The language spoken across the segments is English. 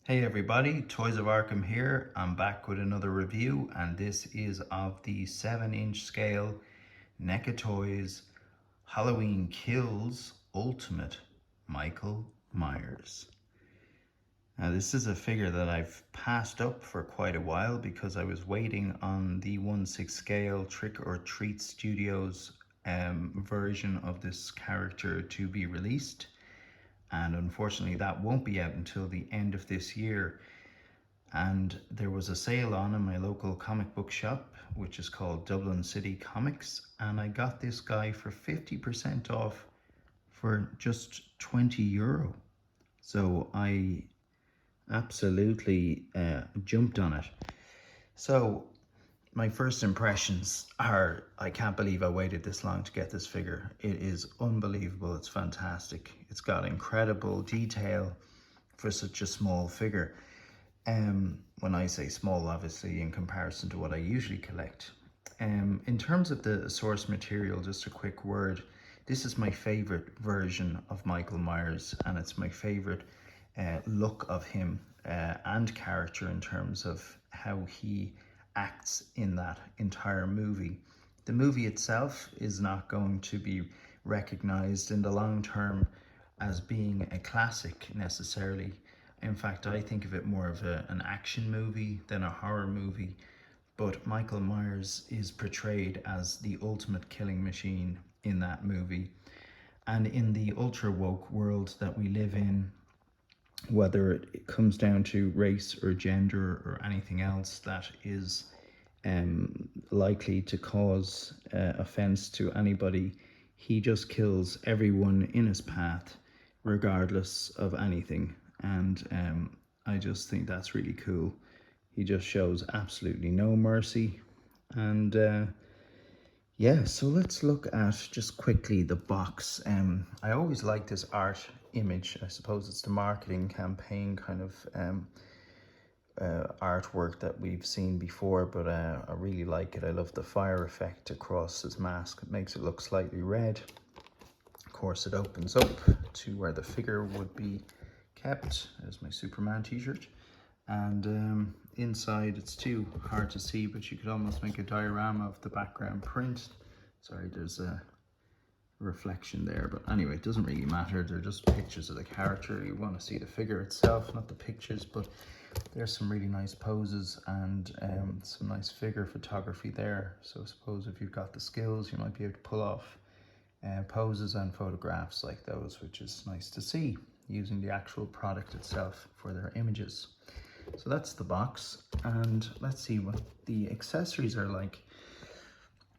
Hey everybody, Toys of Arkham here. I'm back with another review, and this is of the 7-inch scale Neca Toys Halloween Kills Ultimate Michael Myers. Now this is a figure that I've passed up for quite a while because I was waiting on the 1/6 scale Trick or Treat Studios version of this character to be released, and unfortunately that won't be out until the end of this year. And there was a sale on in my local comic book shop, which is called Dublin City Comics, and I got this guy for 50% off for just €20. So I absolutely jumped on it. So my first impressions are, I can't believe I waited this long to get this figure. It is unbelievable. It's fantastic. It's got incredible detail for such a small figure. When I say small, obviously in comparison to what I usually collect. In terms of the source material, just a quick word. This is my favorite version of Michael Myers, and it's my favorite look of him and character in terms of how he acts in that entire movie. The movie itself is not going to be recognized in the long term as being a classic necessarily. In fact, I think of it more of an action movie than a horror movie. But Michael Myers is portrayed as the ultimate killing machine in that movie. And in the ultra woke world that we live in, whether it comes down to race or gender or anything else that is likely to cause offense to anybody, he just kills everyone in his path, regardless of anything. And I just think that's really cool. He just shows absolutely no mercy. And yeah, so let's look at just quickly the box. I always like this art image. I suppose it's the marketing campaign kind of artwork that we've seen before, but I really like it. I love the fire effect across his mask. It makes it look slightly red. Of course, it opens up to where the figure would be kept. There's my Superman t-shirt. And inside, it's too hard to see, but you could almost make a diorama of the background print. Sorry, there's a reflection there, but anyway, it doesn't really matter. They're just pictures of the character. You want to see the figure itself, not the pictures. But there's some really nice poses and some nice figure photography there. So I suppose if you've got the skills, you might be able to pull off poses and photographs like those, which is nice to see, using the actual product itself for their images. So that's the box, and let's see what the accessories are like.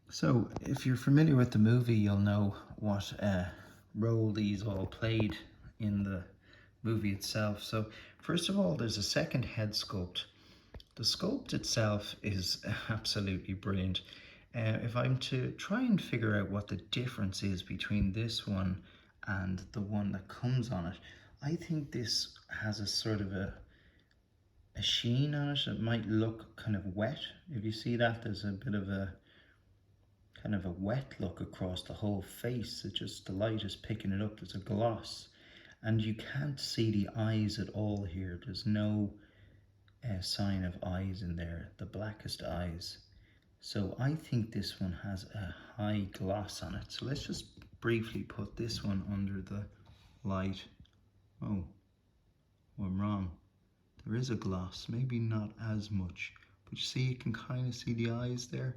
So if you're familiar with the movie, you'll know what role these all played in the movie itself. So first of all, there's a second head sculpt. The sculpt itself is absolutely brilliant. If I'm to try and figure out what the difference is between this one and the one that comes on it, I think this has a sort of a sheen on it. It might look kind of wet. If you see that, there's a bit of a kind of a wet look across the whole face. It just, the light is picking it up. There's a gloss, and you can't see the eyes at all here. There's no sign of eyes in there, the blackest eyes. So I think this one has a high gloss on it. So let's just briefly put this one under the light. Oh, I'm wrong. There is a gloss, maybe not as much, but you see, you can kind of see the eyes there.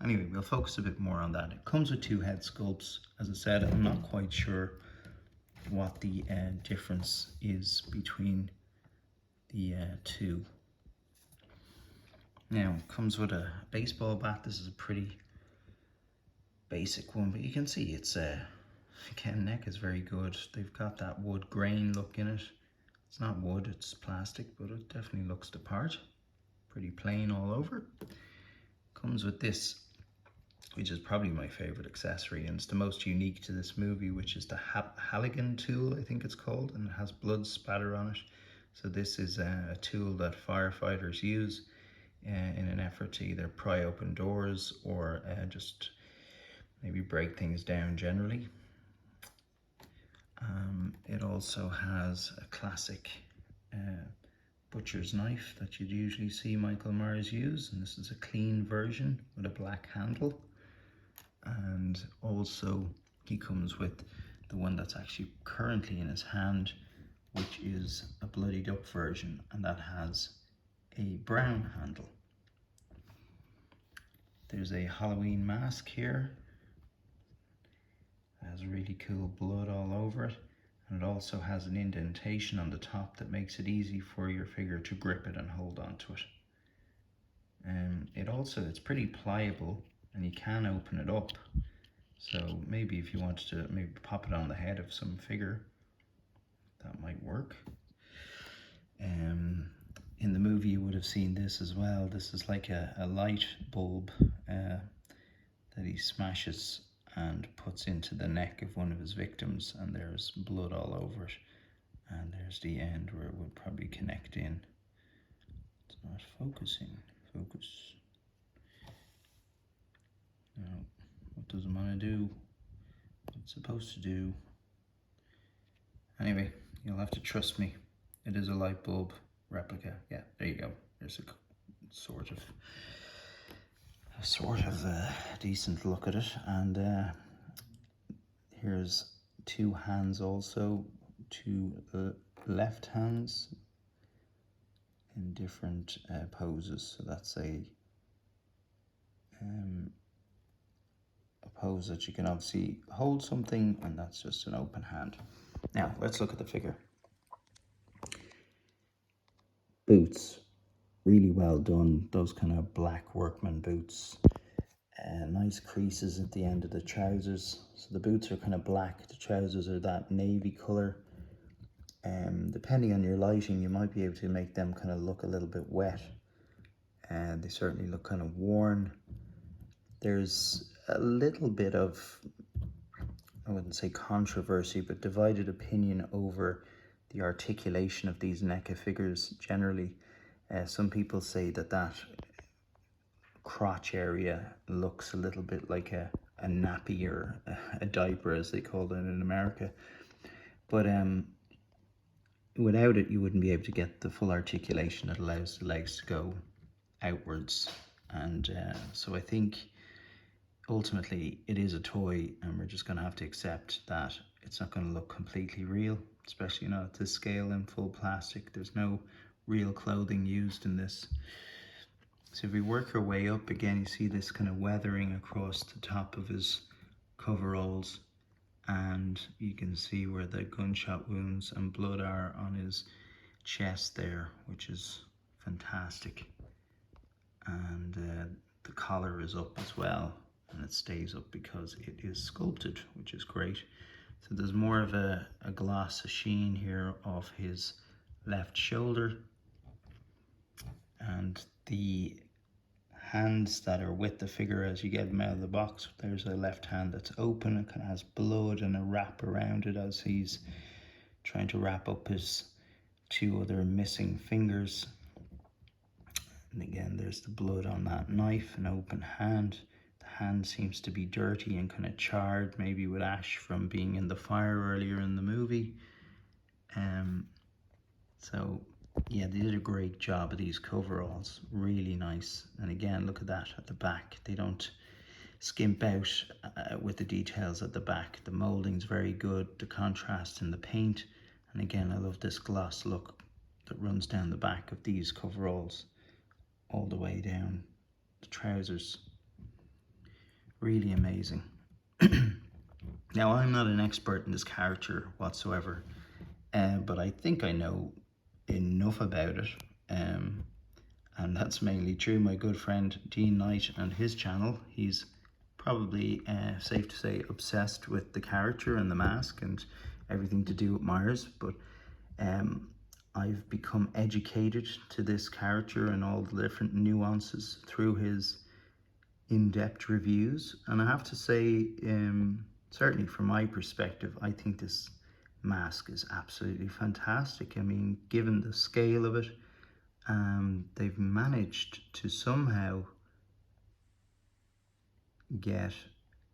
Anyway, we'll focus a bit more on that. It comes with two head sculpts. As I said, I'm not quite sure what the difference is between the two. Now, it comes with a baseball bat. This is a pretty basic one, but you can see it's again, Neca is very good. They've got that wood grain look in it. It's not wood, it's plastic, but it definitely looks the part. Pretty plain all over. Comes with this, which is probably my favorite accessory, and it's the most unique to this movie, which is the Halligan tool, I think it's called, and it has blood spatter on it. So this is a tool that firefighters use in an effort to either pry open doors or just maybe break things down generally. It also has a classic butcher's knife that you'd usually see Michael Myers use, and this is a clean version with a black handle. And also he comes with the one that's actually currently in his hand, which is a bloodied up version, and that has a brown handle. There's a Halloween mask here. It has really cool blood all over it, and it also has an indentation on the top that makes it easy for your figure to grip it and hold on to it. It's pretty pliable, and you can open it up. So maybe if you wanted to maybe pop it on the head of some figure, that might work. In the movie you would have seen this as well. This is like a light bulb that he smashes and puts into the neck of one of his victims, and there's blood all over it. And there's the end where it would probably connect in. It's not focusing. Focus. No, what does it want to do? What it's supposed to do. Anyway, you'll have to trust me. It is a light bulb replica. Yeah, there you go. There's a sort of decent look at it. And here's two hands also, two left hands in different poses. So that's a pose that you can obviously hold something, and that's just an open hand. Now let's look at the figure. Boots, really well done. Those kind of black workman boots. Nice creases at the end of the trousers. So the boots are kind of black. The trousers are that navy color. Depending on your lighting, you might be able to make them kind of look a little bit wet. And they certainly look kind of worn. There's a little bit of, I wouldn't say controversy, but divided opinion over the articulation of these NECA figures generally. Some people say that crotch area looks a little bit like a nappy or a diaper, as they call it in America. But without it, you wouldn't be able to get the full articulation that allows the legs to go outwards. And so I think ultimately it is a toy, and we're just going to have to accept that it's not going to look completely real, especially not at this scale in full plastic. There's no real clothing used in this. So if we work our way up again, you see this kind of weathering across the top of his coveralls, and you can see where the gunshot wounds and blood are on his chest there, which is fantastic. And the collar is up as well, and it stays up because it is sculpted, which is great. So there's more of a gloss, a sheen here of his left shoulder, and the hands that are with the figure as you get them out of the box, there's a left hand that's open. It kind of has blood and a wrap around it as he's trying to wrap up his two other missing fingers. And again, there's the blood on that knife, an open hand. The hand seems to be dirty and kind of charred, maybe with ash from being in the fire earlier in the movie. So yeah, they did a great job of these coveralls, really nice. And again, look at that at the back. They don't skimp out with the details at the back. The molding's very good, the contrast in the paint. And again, I love this gloss look that runs down the back of these coveralls all the way down the trousers. Really amazing. Now, I'm not an expert in this character whatsoever, but I think I know enough about it, and that's mainly true. My good friend Dean Knight and his channel, he's probably safe to say obsessed with the character and the mask and everything to do with Myers, but I've become educated to this character and all the different nuances through his in-depth reviews, and I have to say, certainly from my perspective, I think this mask is absolutely fantastic. I mean, given the scale of it, they've managed to somehow get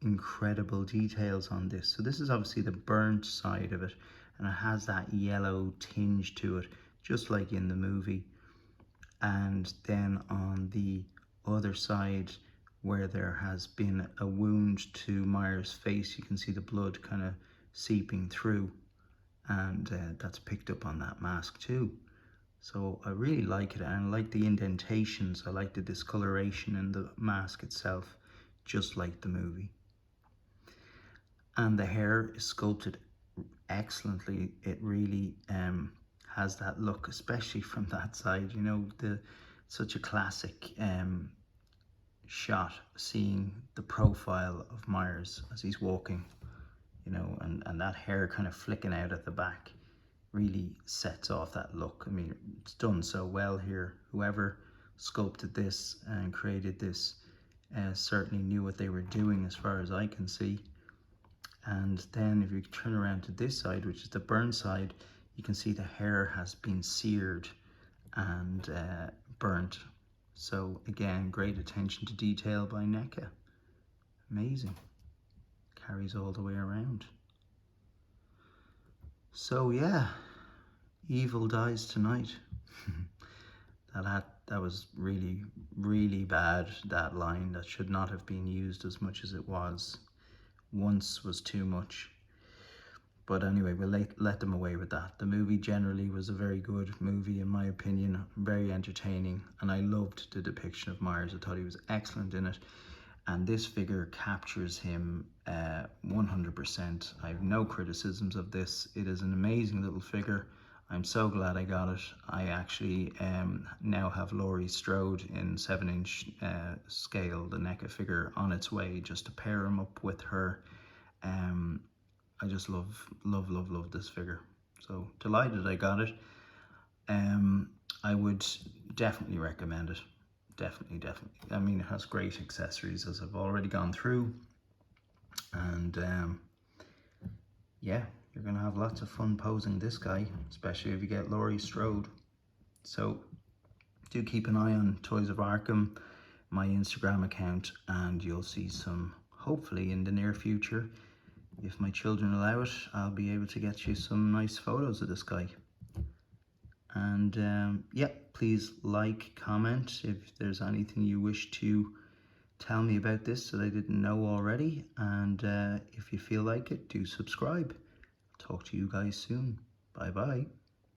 incredible details on this. So this is obviously the burnt side of it, and it has that yellow tinge to it just like in the movie. And then on the other side, where there has been a wound to Myers' face, you can see the blood kind of seeping through, and that's picked up on that mask too. So I really like it, and I like the indentations. I like the discoloration in the mask itself, just like the movie. And the hair is sculpted excellently. It really has that look, especially from that side. You know, such a classic shot, seeing the profile of Myers as he's walking, you know, and that hair kind of flicking out at the back really sets off that look. I mean, it's done so well here. Whoever sculpted this and created this certainly knew what they were doing, as far as I can see. And then if you turn around to this side, which is the burn side, you can see the hair has been seared and burnt. So again, great attention to detail by Neca. Amazing. Carries all the way around. So yeah, evil dies tonight. That was really, really bad, that line. That should not have been used as much as it was. Once was too much. But anyway, we'll let them away with that. The movie generally was a very good movie, in my opinion, very entertaining, and I loved the depiction of Myers. I thought he was excellent in it, and this figure captures him 100%. I have no criticisms of this. It is an amazing little figure. I'm so glad I got it. I actually now have Laurie Strode in 7-inch scale, the Neca figure, on its way, just to pair him up with her. I just love this figure. So delighted I got it. I would definitely recommend it. Definitely. I mean, it has great accessories, as I've already gone through. And yeah, you're going to have lots of fun posing this guy, especially if you get Laurie Strode. So do keep an eye on Toys of Arkham, my Instagram account, and you'll see some, hopefully in the near future, if my children allow it, I'll be able to get you some nice photos of this guy. And yeah, please like, comment if there's anything you wish to tell me about this that I didn't know already. And if you feel like it, do subscribe. Talk to you guys soon. Bye bye.